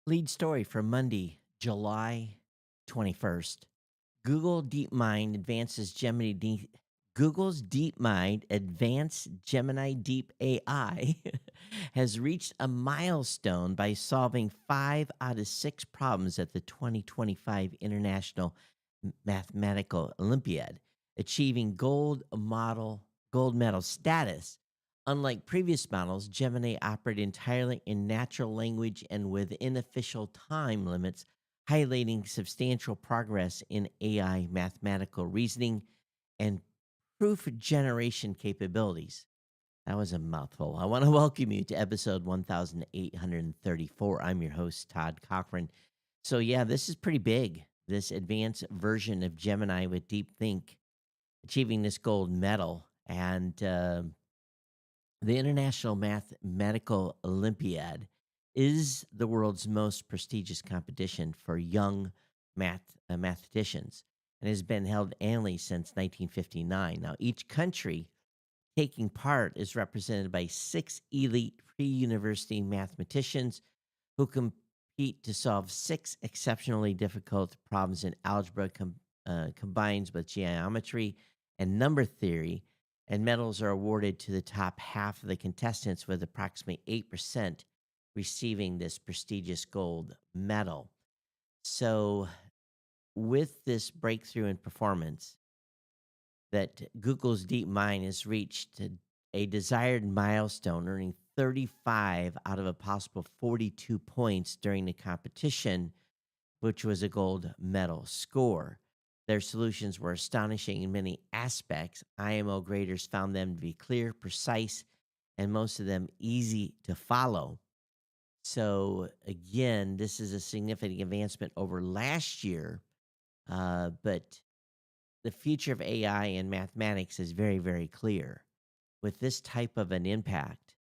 Lead story for Monday, July 21st. Google DeepMind advances Gemini Deep Google's DeepMind advanced Gemini Deep AI has reached a milestone by solving 5 out of 6 problems at the 2025 International Mathematical Olympiad, achieving gold medal status. Unlike previous models, Gemini operate entirely in natural language and within official time limits, highlighting substantial progress in AI mathematical reasoning and proof generation capabilities. That was a mouthful. I want to welcome you to episode 1834. I'm your host, Todd Cochran. So, yeah, this is pretty big. This advanced version of Gemini with Deep Think achieving this gold medal. And the International Mathematical Olympiad is the world's most prestigious competition for young mathematicians and has been held annually since 1959. Now, each country taking part is represented by 6 elite pre-university mathematicians who compete to solve 6 exceptionally difficult problems in algebra combines with geometry and number theory, and medals are awarded to the top half of the contestants, with approximately 8% receiving this prestigious gold medal. So, with this breakthrough in performance, that Google's DeepMind has reached a desired milestone, earning 35 out of a possible 42 points during the competition, which was a gold medal score. Their solutions were astonishing in many aspects. IMO graders found them to be clear, precise, and most of them easy to follow. So, again, this is a significant advancement over last year, but the future of AI and mathematics is very, very clear. With this type of an impact,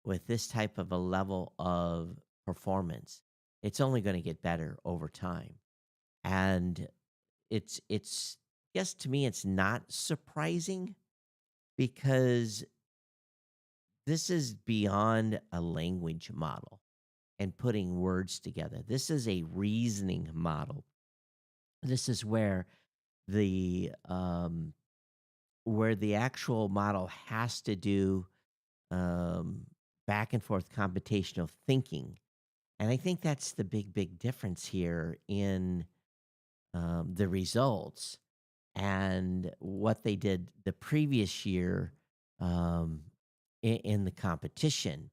with this type of a level of performance, it's only going to get better over time. And it's yes, to me it's not surprising because this is beyond a language model and putting words together. This is a reasoning model. This is the where the actual model has to do um, back and forth computational thinking. And I think that's the big difference here in the results and what they did the previous year um, in the competition,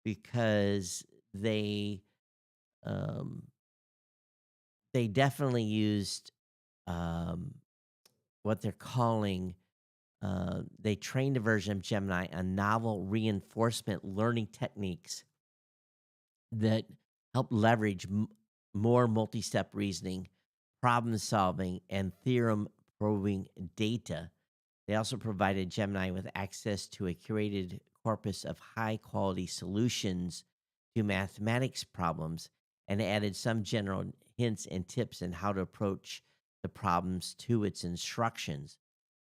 because um, they definitely used um, what they're calling they trained a version of Gemini on novel reinforcement learning techniques that help leverage more multi step reasoning, problem solving, and theorem proving data. They also provided Gemini with access to a curated corpus of high quality solutions to mathematics problems and added some general hints and tips on how to approach the problems to its instructions.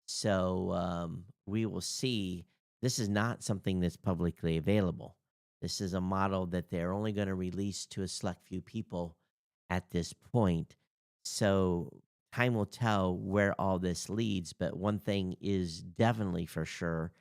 So we will see. This is not something that's publicly available. This is a model that they're only going to release to a select few people at this point. So time will tell where all this leads. But one thing is definitely for sure,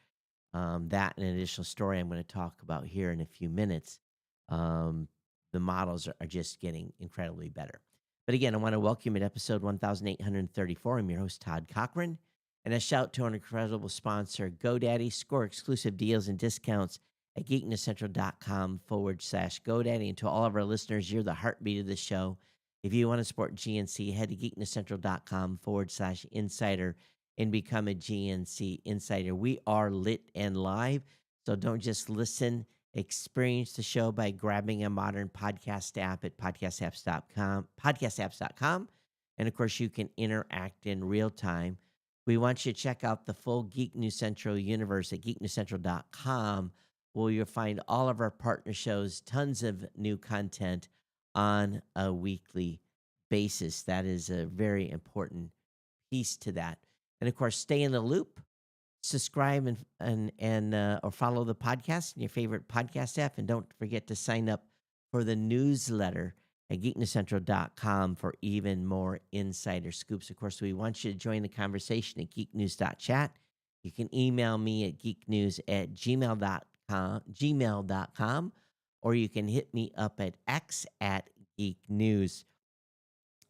that and an additional story I'm going to talk about here in a few minutes. Um, the models are just getting incredibly better. But again, I want to welcome you at episode 1834. I'm your host, Todd Cochran. And a shout to our incredible sponsor, GoDaddy. Score exclusive deals and discounts at geeknesscentral.com/GoDaddy. And to all of our listeners, you're the heartbeat of the show. If you want to support GNC, head to geeknesscentral.com/insider and become a GNC insider. We are lit and live, so don't just listen. Experience the show by grabbing a modern podcast app at podcastapps.com. And of course, you can interact in real time. We want you to check out the full Geek News Central universe at geeknewscentral.com, where you'll find all of our partner shows, tons of new content on a weekly basis. That is a very important piece to that. And of course, stay in the loop, subscribe and or follow the podcast in your favorite podcast app, and don't forget to sign up for the newsletter at geeknewscentral.com for even more insider scoops. Of course, we want you to join the conversation at geeknews.chat. You can email me at geeknews@gmail.com, or you can hit me up at X at geeknews.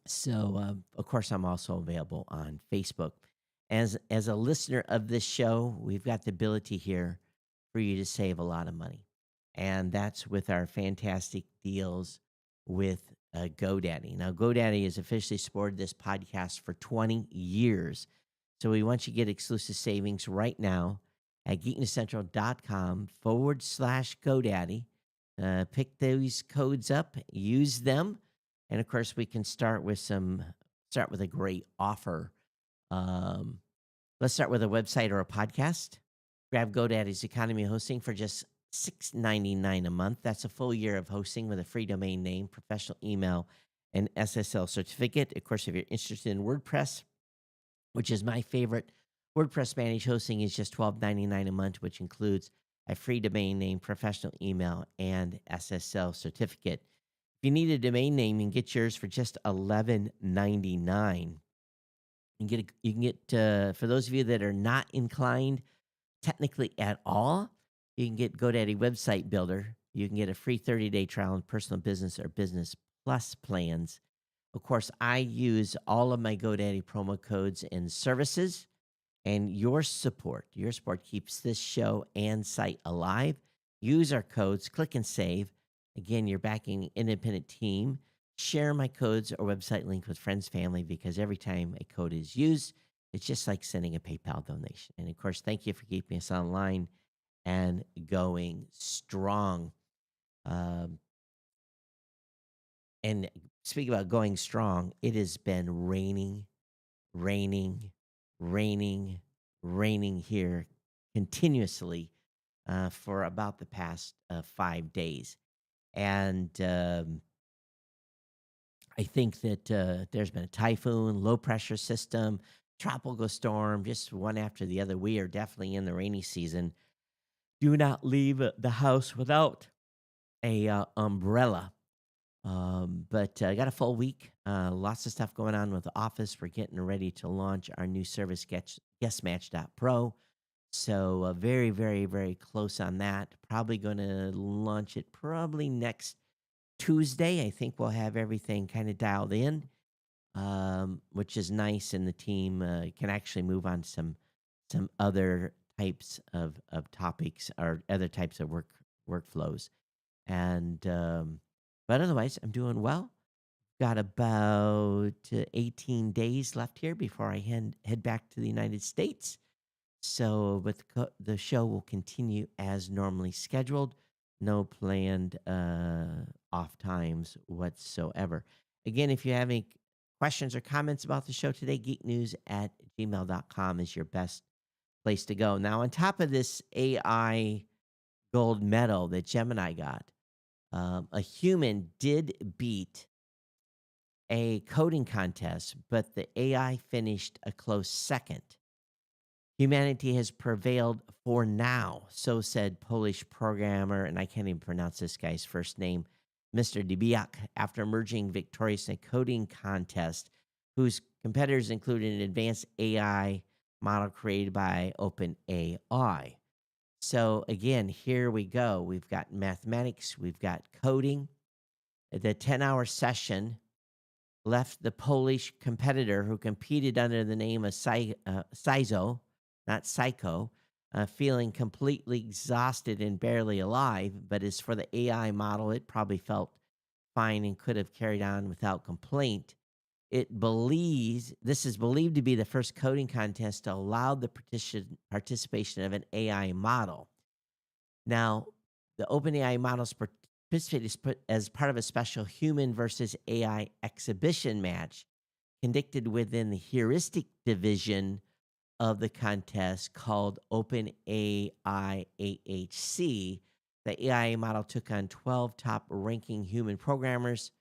So, of course, I'm also available on Facebook. As a listener of this show, we've got the ability here for you to save a lot of money, and that's with our fantastic deals with GoDaddy. Now, GoDaddy has officially supported this podcast for 20 years, so we want you to get exclusive savings right now at geeknewscentral.com/GoDaddy. Pick those codes up, use them, and of course, we can start with a great offer. Um, let's start with a website or a podcast. Grab GoDaddy's economy hosting for just $6.99 a month. That's a full year of hosting with a free domain name, professional email, and SSL certificate. Of course, if you're interested in WordPress, which is my favorite, WordPress managed hosting is just $12.99 a month, which includes a free domain name, professional email, and SSL certificate. If you need a domain name, you can get yours for just $11.99. You can get for those of you that are not inclined technically at all, you can get GoDaddy Website Builder. You can get a free 30-day trial in personal business or business plus plans. Of course, I use all of my GoDaddy promo codes and services, and your support keeps this show and site alive. Use our codes, click and save. Again, you're backing an independent team. Share my codes or website link with friends, family, because every time a code is used, it's just like sending a PayPal donation. And of course, thank you for keeping us online and going strong. Um, and speaking about going strong, it has been raining, raining, raining here continuously for about the past 5 days. And I think that there's been a typhoon, low pressure system, tropical storm, just one after the other. We are definitely in the rainy season. Do not leave the house without a umbrella. But I got a full week. Lots of stuff going on with the office. We're getting ready to launch our new service, guestmatch.pro. So very, very, very close on that. Probably going to launch it probably next Tuesday. I think we'll have everything kind of dialed in, which is nice, and the team can actually move on to some other types of topics or other types of workflows. And but otherwise, I'm doing well. Got about 18 days left here before I head back to the United States. So, but the show will continue as normally scheduled. No planned off times whatsoever. Again, if you have any questions or comments about the show today, geeknews@gmail.com is your best place to go. Now, on top of this AI gold medal that Gemini got, a human did beat a coding contest, but the AI finished a close second. Humanity has prevailed for now, so said Polish programmer, and I can't even pronounce this guy's first name, Mr. Debiak, after emerging victorious in a coding contest whose competitors included an advanced AI model created by OpenAI. So again, here we go. We've got mathematics, we've got coding. The 10-hour session left the Polish competitor who competed under the name of Sizo, not Psycho, feeling completely exhausted and barely alive. But as for the AI model, it probably felt fine and could have carried on without complaint. This is believed to be the first coding contest to allow the participation of an AI model. Now, the OpenAI models participated as part of a special human versus AI exhibition match conducted within the heuristic division of the contest called OpenAI AHC. The AI model took on 12 top ranking human programmers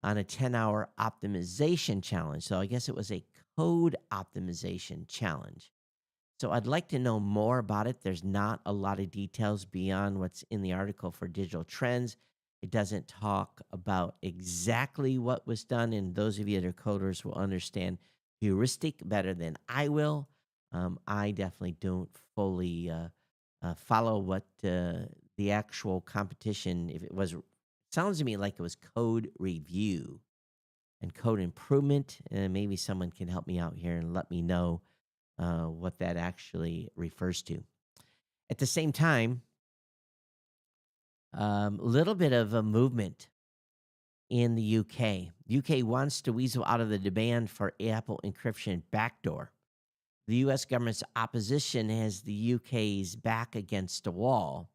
on a 10-hour optimization challenge. So I guess it was a code optimization challenge. So I'd like to know more about it. There's not a lot of details beyond what's in the article for digital trends. It doesn't talk about exactly what was done, and those of you that are coders will understand heuristic better than I will. I definitely don't fully follow what the actual competition, if it was, sounds to me like it was code review and code improvement. And maybe someone can help me out here and let me know what that actually refers to. At the same time, a little bit of a movement in the UK. UK wants to weasel out of the demand for Apple encryption backdoor. The US government's opposition has the UK's back against the wall,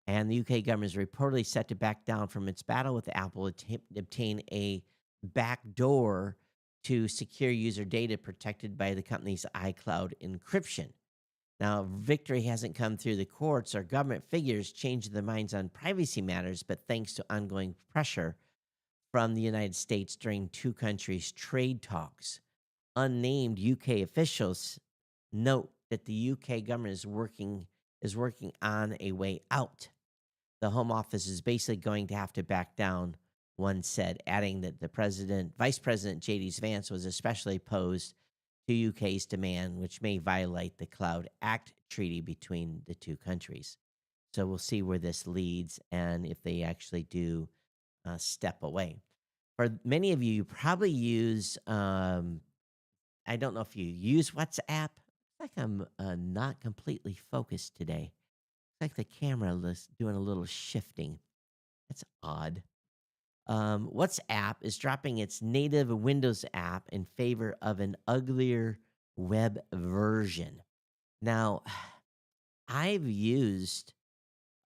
and the UK government is reportedly set to back down from its battle with Apple to obtain a backdoor to secure user data protected by the company's iCloud encryption. Now, victory hasn't come through the courts or government figures changing their minds on privacy matters, but thanks to ongoing pressure from the United States during two countries' trade talks. Unnamed UK officials note that the UK government is working on a way out. The Home Office is basically going to have to back down, one said, adding that Vice President J.D. Vance was especially opposed to UK's demand, which may violate the Cloud Act treaty between the two countries. So we'll see where this leads and if they actually do step away. For many of you, you probably use, I don't know if you use WhatsApp. Like I'm not completely focused today. It's like the camera is doing a little shifting. That's odd. WhatsApp is dropping its native Windows app in favor of an uglier web version. Now, I've used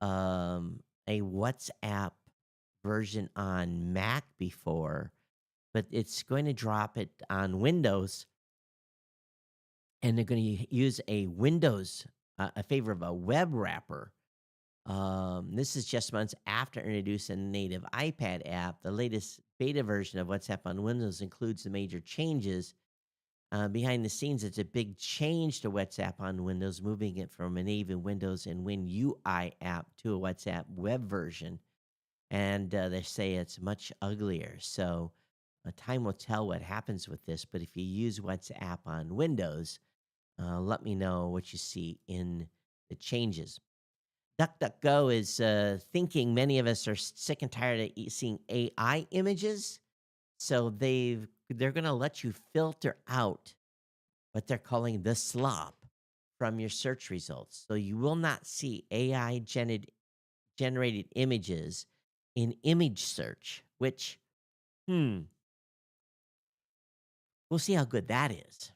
a WhatsApp version on Mac before, but it's going to drop it on Windows, and they're going to use a favor of a web wrapper. This is just months after introducing a native iPad app. The latest beta version of WhatsApp on Windows includes the major changes. Behind the scenes, it's a big change to WhatsApp on Windows, moving it from a native Windows and WinUI app to a WhatsApp web version. And they say it's much uglier. So time will tell what happens with this. But if you use WhatsApp on Windows, let me know what you see in the changes. DuckDuckGo is thinking many of us are sick and tired of seeing AI images, so they're going to let you filter out what they're calling the slop from your search results. So you will not see AI generated images in image search, which we'll see how good that is.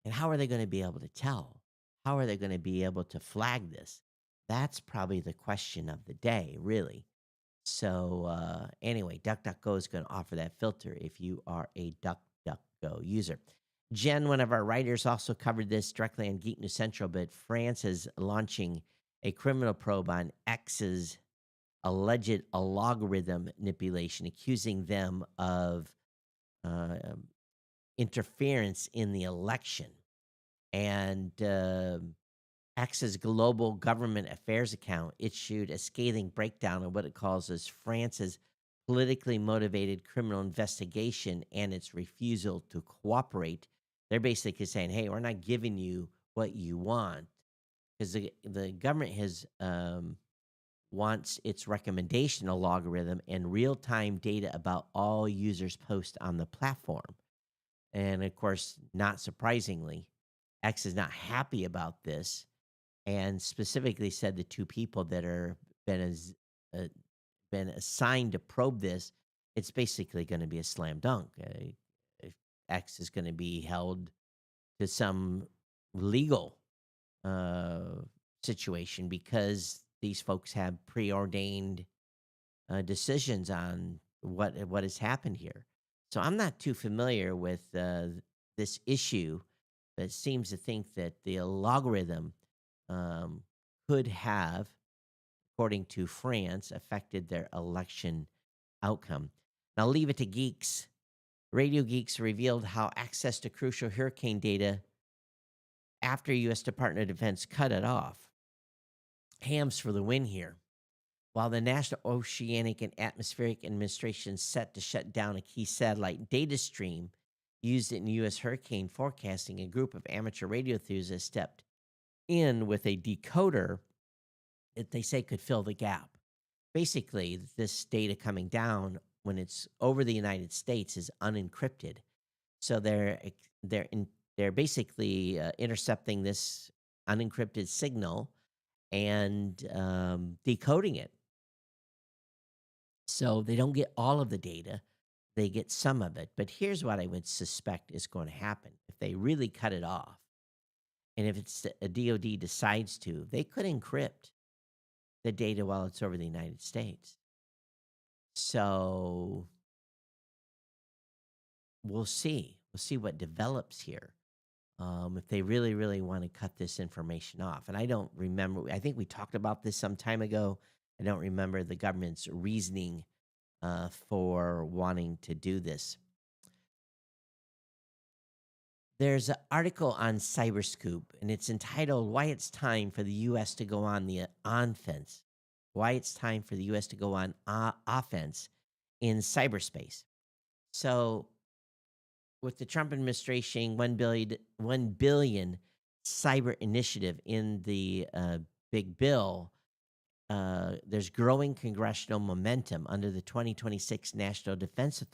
And how are they going to be able to tell? How are they going to be able to flag this? That's probably the question of the day, really. So anyway, DuckDuckGo is going to offer that filter if you are a DuckDuckGo user. Jen, one of our writers, also covered this directly on Geek News Central, but France is launching a criminal probe on X's alleged algorithm manipulation, accusing them of uh, interference in the election. And X's global government affairs account issued a scathing breakdown of what it calls as France's politically motivated criminal investigation and its refusal to cooperate. They're basically saying, hey, we're not giving you what you want, because the government has wants its recommendational algorithm and real-time data about all users' posts on the platform. And of course, not surprisingly, X is not happy about this, and specifically said the two people that are uh, been assigned to probe this, it's basically going to be a slam dunk. If X is going to be held to some legal uh, situation because these folks have preordained decisions on what has happened here. So I'm not too familiar with this issue that seems to think that the logarithm um, could have, according to France, affected their election outcome. Now, leave it to geeks. Radio Geeks revealed how access to crucial hurricane data after U.S. Department of Defense cut it off. Hams for the win here. while the National Oceanic and Atmospheric Administration set to shut down a key satellite data stream used in U.S. hurricane forecasting, a group of amateur radio enthusiasts stepped in with a decoder that they say could fill the gap. Basically, this data coming down when it's over the United States is unencrypted. So they're basically intercepting this unencrypted signal and decoding it. So they don't get all of the data, they get some of it. But here's what I would suspect is going to happen if they really cut it off. And if it's a DoD decides to, they could encrypt the data while it's over the United States. So we'll see. We'll see what develops here. If they really, really want to cut this information off. And I don't remember, I think we talked about this some time ago. I don't remember the government's reasoning for wanting to do this. There's an article on Cyberscoop, and it's entitled Why It's Time for the U.S. to Go on the Offense. Why it's time for the U.S. to go on offense in cyberspace. So, with the Trump administration, $1 billion cyber initiative in the big bill, there's growing congressional momentum under the 2026 National Defense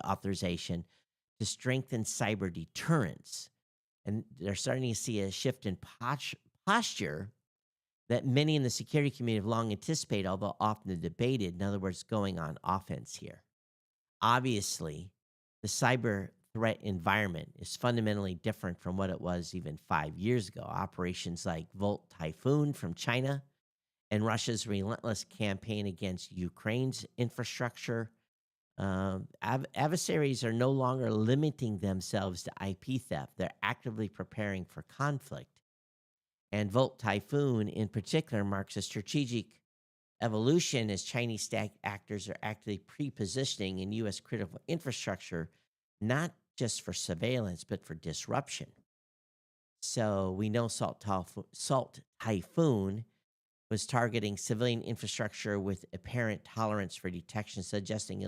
Authorization to strengthen cyber deterrence. And they're starting to see a shift in posture that many in the security community have long anticipated, although often debated. In other words, going on offense here. Obviously, the cyber threat environment is fundamentally different from what it was even 5 years ago. Operations like Volt Typhoon from China and Russia's relentless campaign against Ukraine's infrastructure. Adversaries are no longer limiting themselves to IP theft. They're actively preparing for conflict. And Volt Typhoon, in particular, marks a strategic evolution as Chinese actors are actively pre-positioning in U.S. critical infrastructure, not just for surveillance, but for disruption. So we know Salt Typhoon was targeting civilian infrastructure with apparent tolerance for detection, suggesting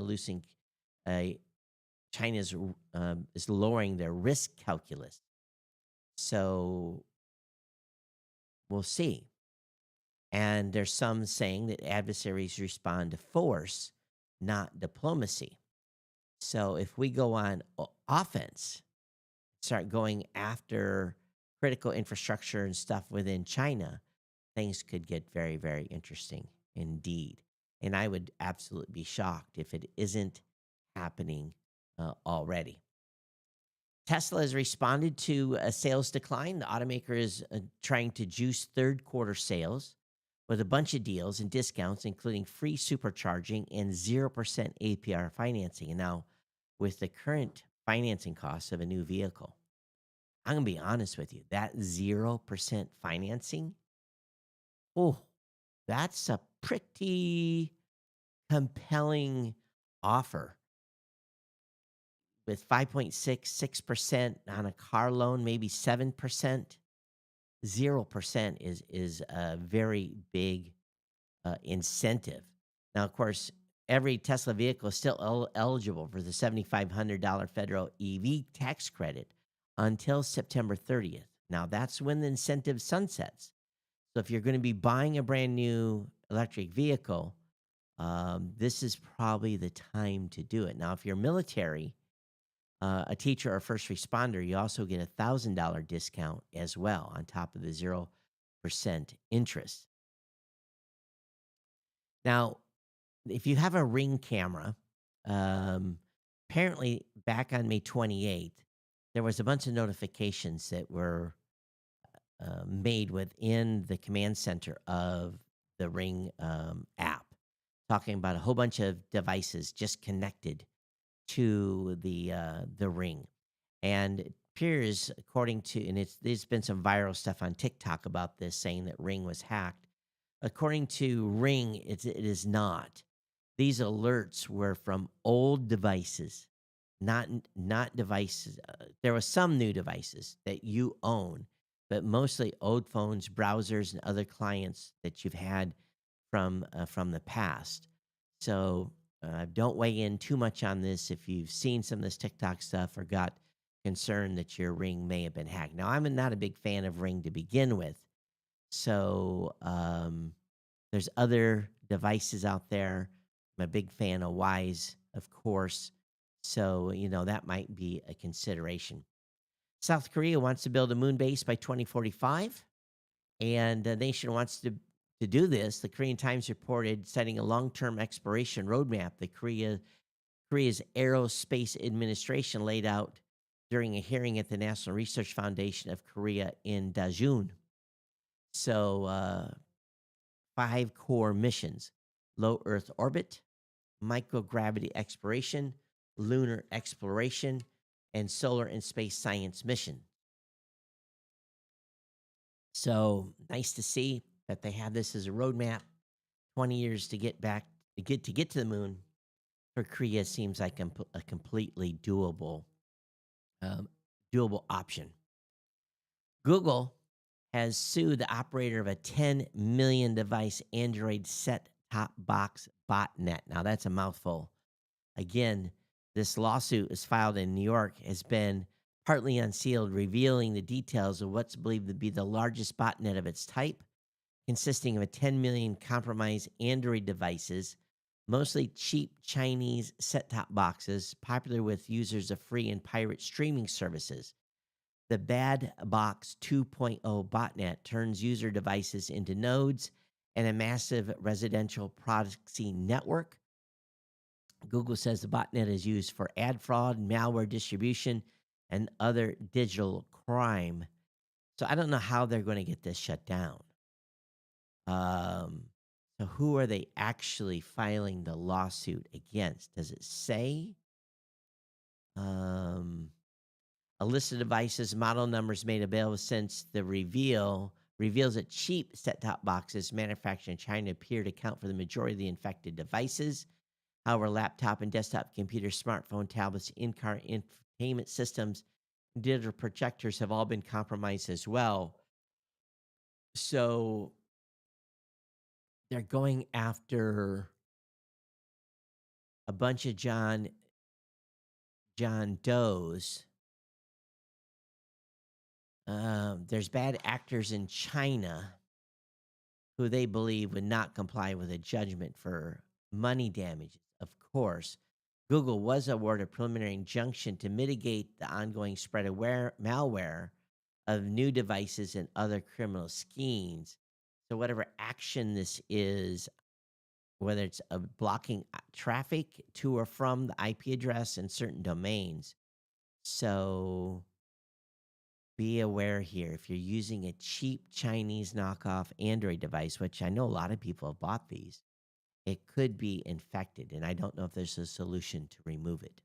China's is lowering their risk calculus. So we'll see. And there's some saying that adversaries respond to force, not diplomacy. So if we go on offense, start going after critical infrastructure and stuff within China, things could get very, very interesting indeed. And I would absolutely be shocked if it isn't happening already. Tesla has responded to a sales decline. The automaker is trying to juice third quarter sales with a bunch of deals and discounts, including free supercharging and 0% APR financing. And now, with the current financing costs of a new vehicle, I'm going to be honest with you, that 0% financing, oh, that's a pretty compelling offer. With 5.66% on a car loan, maybe 7%, 0% is a very big incentive. Now, of course, every Tesla vehicle is still eligible for the $7,500 federal EV tax credit until September 30th. Now, that's when the incentive sunsets. So if you're going to be buying a brand new electric vehicle, this is probably the time to do it. Now, if you're military, a teacher or first responder, you also get a $1,000 discount as well on top of the 0% interest. Now, if you have a Ring camera, apparently back on May 28th, there was a bunch of notifications that were made within the command center of the Ring app, talking about a whole bunch of devices just connected to the Ring. And it appears, according to, and there's been some viral stuff on TikTok about this, saying that Ring was hacked. According to Ring, it is not. These alerts were from old devices, not devices. There were some new devices that you own, but mostly old phones, browsers, and other clients that you've had from the past. So don't weigh in too much on this if you've seen some of this TikTok stuff or got concerned that your Ring may have been hacked. Now, I'm not a big fan of Ring to begin with, so there's other devices out there. I'm a big fan of Wise, of course. So, that might be a consideration. South Korea wants to build a moon base by 2045, and the nation wants to do this. The Korean Times reported setting a long-term exploration roadmap that Korea's Aerospace Administration laid out during a hearing at the National Research Foundation of Korea in Daejeon. So, 5 core missions: low Earth orbit, microgravity exploration, lunar exploration, and solar and space science mission. So nice to see that they have this as a roadmap. 20 years to get back to the moon for Korea seems like a completely um, doable option. Google has sued the operator of a 10 million device Android set top box botnet. Now that's a mouthful. Again, this lawsuit is filed in New York, has been partly unsealed, revealing the details of what's believed to be the largest botnet of its type, consisting of a 10 million compromised Android devices, mostly cheap Chinese set top boxes, popular with users of free and pirate streaming services. The Bad Box 2.0 botnet turns user devices into nodes and a massive residential proxy network. Google says the botnet is used for ad fraud, malware distribution, and other digital crime. So I don't know how they're going to get this shut down. Um, so who are they actually filing the lawsuit against? Does it say? Um, a list of devices, model numbers made available since the reveals that cheap set-top boxes manufactured in China appear to account for the majority of the infected devices. However, laptop and desktop computers, smartphone, tablets, in-car infotainment systems, digital projectors have all been compromised as well. So they're going after a bunch of John Does. There's bad actors in China who they believe would not comply with a judgment for money damages. Of course, Google was awarded a preliminary injunction to mitigate the ongoing spread of malware of new devices and other criminal schemes. So, whatever action this is, whether it's blocking traffic to or from the IP address in certain domains. So, be aware here if you're using a cheap Chinese knockoff Android device, which I know a lot of people have bought these, it could be infected, and I don't know if there's a solution to remove it.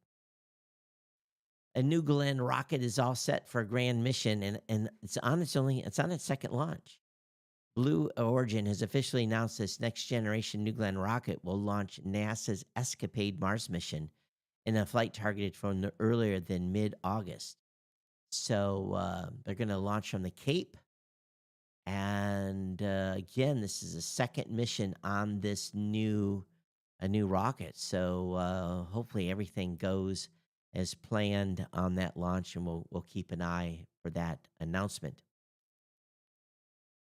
A New Glenn rocket is all set for a grand mission, and it's on its second launch. Blue Origin has officially announced this next generation New Glenn rocket will launch NASA's Escapade Mars mission in a flight targeted for no earlier than mid-August. So they're going to launch from the Cape. And again, this is a second mission on this a new rocket. So hopefully everything goes as planned on that launch, and we'll keep an eye for that announcement.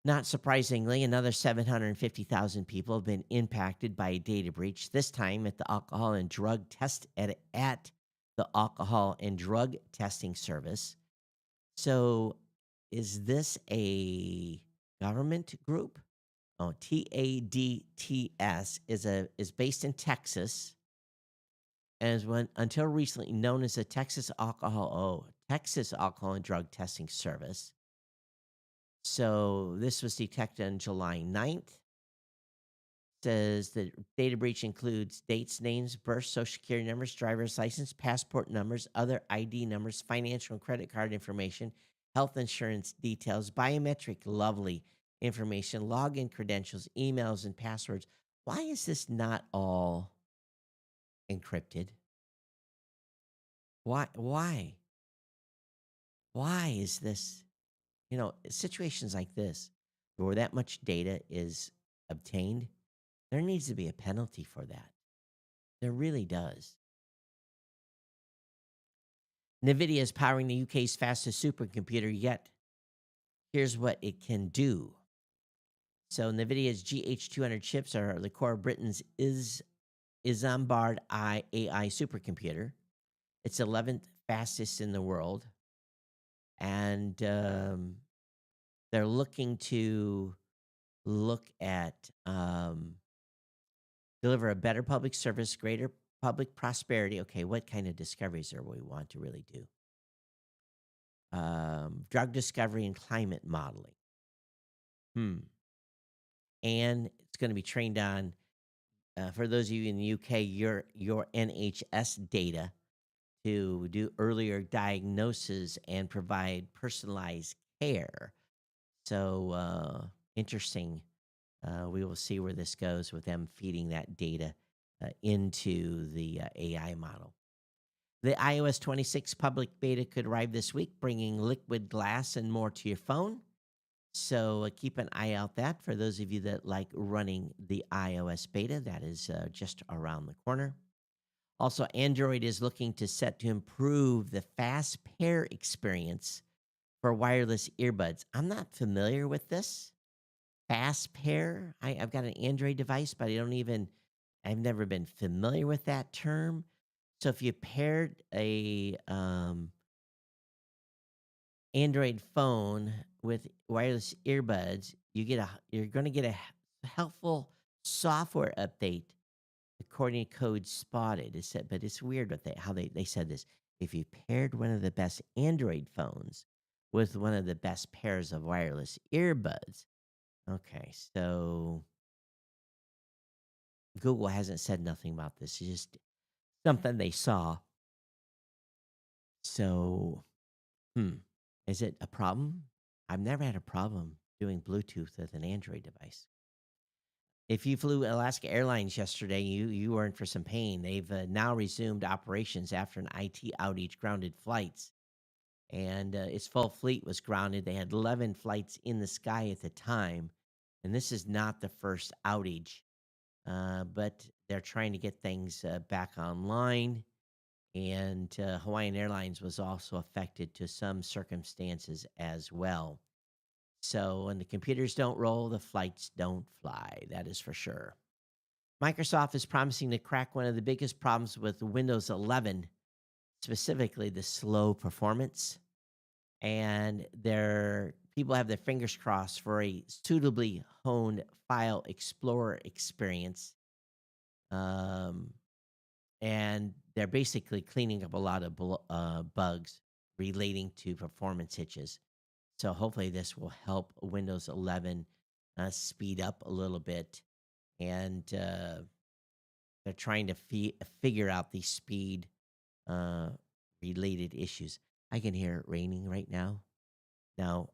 Not surprisingly, another 750,000 people have been impacted by a data breach. This time at the alcohol and drug the alcohol and drug testing service. So, is this a government group? Oh, TADTS is based in Texas and is until recently known as the Texas Alcohol and Drug Testing Service. So this was detected on July 9th. Says the data breach includes dates, names, birth, social security numbers, driver's license, passport numbers, other ID numbers, financial and credit card information, health insurance details, biometric lovely information, login credentials, emails, and passwords. Why is this not all encrypted? Why? Why is this? Situations like this where that much data is obtained, There needs to be a penalty for that. There really does. Nvidia is powering the UK's fastest supercomputer yet. Here's what it can do. So Nvidia's GH200 chips are the core of Britain's Isambard AI supercomputer. It's 11th fastest in the world, and they're looking to look at deliver a better public service, greater public prosperity. Okay, what kind of discoveries are we want to really do? Drug discovery and climate modeling. And it's going to be trained on, for those of you in the UK, your NHS data to do earlier diagnosis and provide personalized care. So interesting. We will see where this goes with them feeding that data into the AI model. The iOS 26 public beta could arrive this week, bringing liquid glass and more to your phone. So keep an eye out that for those of you that like running the iOS beta. That is just around the corner. Also, Android is looking to improve the fast pair experience for wireless earbuds. I'm not familiar with this fast pair. I've got an Android device, but I've never been familiar with that term. So if you paired a Android phone with wireless earbuds, you're going to get a helpful software update according to Code Spotted. It said, but it's weird what how they said this. If you paired one of the best Android phones with one of the best pairs of wireless earbuds. Okay, so Google hasn't said nothing about this. It's just something they saw. So, is it a problem? I've never had a problem doing Bluetooth with an Android device. If you flew Alaska Airlines yesterday, you were in for some pain. They've now resumed operations after an IT outage grounded flights, and its full fleet was grounded. They had 11 flights in the sky at the time, and this is not the first outage, but they're trying to get things back online. And Hawaiian Airlines was also affected to some circumstances as well. So when the computers don't roll, the flights don't fly. That is for sure. Microsoft is promising to crack one of the biggest problems with Windows 11, specifically the slow performance. And their people have their fingers crossed for a suitably honed file explorer experience. And they're basically cleaning up a lot of bugs relating to performance hitches. So hopefully this will help Windows 11 speed up a little bit, and they're trying to figure out these speed related issues. I can hear it raining right now. Now,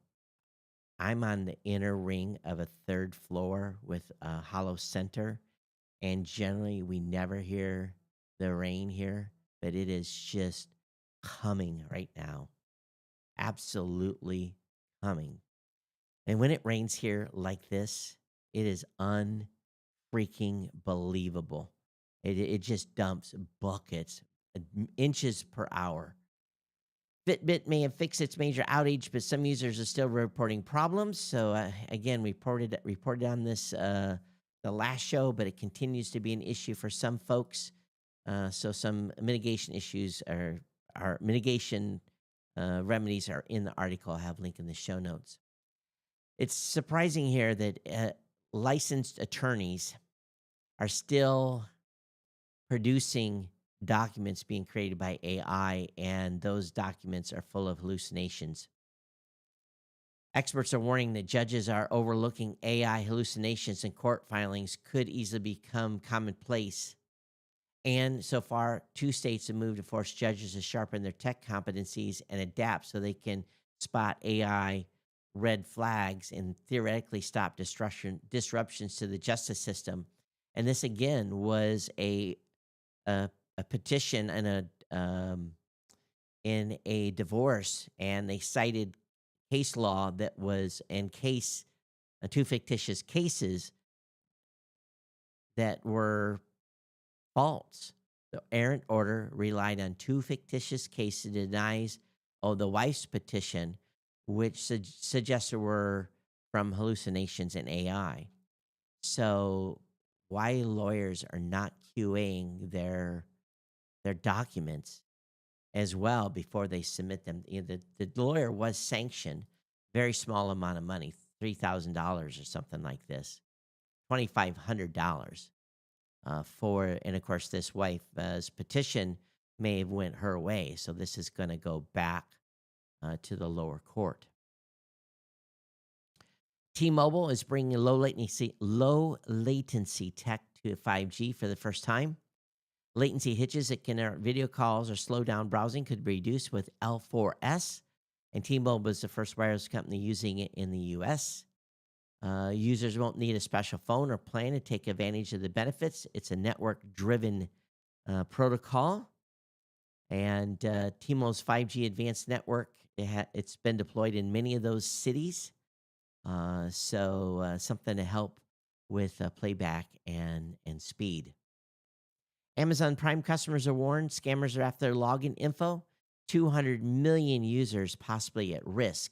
I'm on the inner ring of a third floor with a hollow center, and generally we never hear the rain here, but it is just coming right now. Absolutely coming. And when it rains here like this, it is unfreaking believable. It just dumps buckets, inches per hour. Fitbit may have fixed its major outage, but some users are still reporting problems. So again, reported on this the last show, but it continues to be an issue for some folks. So some mitigation issues are mitigation remedies are in the article. I have a link in the show notes. It's surprising here that licensed attorneys are still producing documents being created by AI, and those documents are full of hallucinations. Experts are warning that judges are overlooking AI hallucinations in court filings could easily become commonplace. And so far, 2 states have moved to force judges to sharpen their tech competencies and adapt so they can spot AI red flags and theoretically stop disruptions to the justice system. And this again was a petition and in a divorce, and they cited case law that was in case 2 fictitious cases that were false. The errant order relied on two fictitious cases denies the wife's petition, which suggested were from hallucinations and AI. So why lawyers are not QAing their documents as well before they submit them? The lawyer was sanctioned, very small amount of money, $3,000 or something like this, $2,500 for, and of course, this wife's petition may have went her way. So this is going to go back to the lower court. T-Mobile is bringing low latency tech to 5G for the first time. Latency hitches that can interrupt video calls or slow down browsing could be reduced with L4S, and T-Mobile is the first wireless company using it in the U.S. Users won't need a special phone or plan to take advantage of the benefits. It's a network-driven protocol, and T-Mobile's 5G advanced network, it's been deployed in many of those cities. So something to help with playback and speed. Amazon Prime customers are warned scammers are after their login info. 200 million users possibly at risk.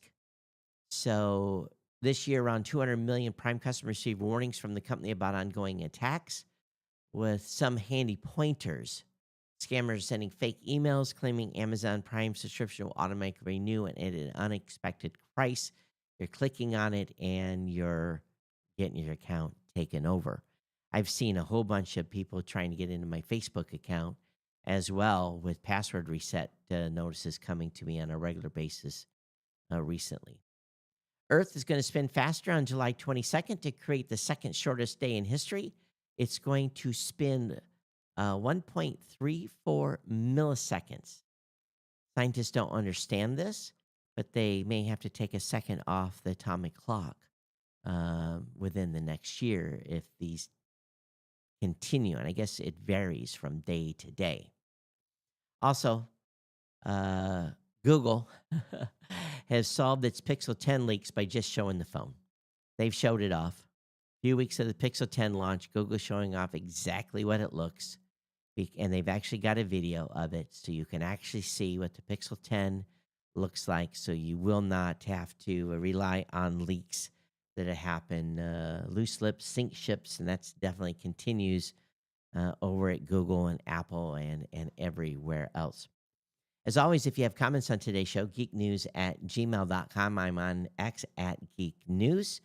So this year, around 200 million Prime customers received warnings from the company about ongoing attacks, with some handy pointers. Scammers are sending fake emails claiming Amazon Prime subscription will automatically renew and at an unexpected price. You're clicking on it and you're getting your account taken over. I've seen a whole bunch of people trying to get into my Facebook account as well with password reset notices coming to me on a regular basis recently. Earth is going to spin faster on July 22nd to create the second shortest day in history. It's going to spin 1.34 milliseconds. Scientists don't understand this, but they may have to take a second off the atomic clock within the next year if these continue. And I guess it varies from day to day. Also, Google has solved its Pixel 10 leaks by just showing the phone. They've showed it off. A few weeks of the Pixel 10 launch, Google showing off exactly what it looks. And they've actually got a video of it, so you can actually see what the Pixel 10 looks like. So you will not have to rely on leaks that happen, loose lips, sync ships, and that's definitely continues over at Google and Apple and everywhere else. As always, if you have comments on today's show, geeknews@gmail.com. I'm on X @geeknews.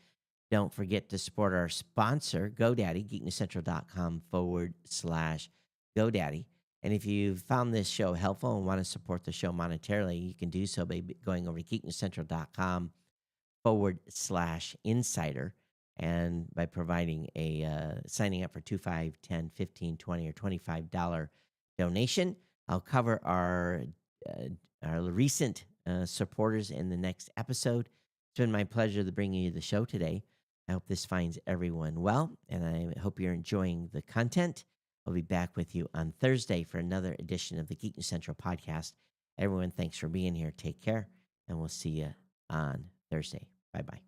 Don't forget to support our sponsor, GoDaddy, geeknewscentral.com/GoDaddy. And if you found this show helpful and want to support the show monetarily, you can do so by going over to geeknewscentral.com/insider. And by providing a signing up for $2, $5, $10, $15, $20, or $25 donation, I'll cover our recent supporters in the next episode. It's been my pleasure to bring you the show today. I hope this finds everyone well, and I hope you're enjoying the content. I'll be back with you on Thursday for another edition of the Geek News Central podcast. Everyone, thanks for being here. Take care, and we'll see you on Thursday. Bye-bye.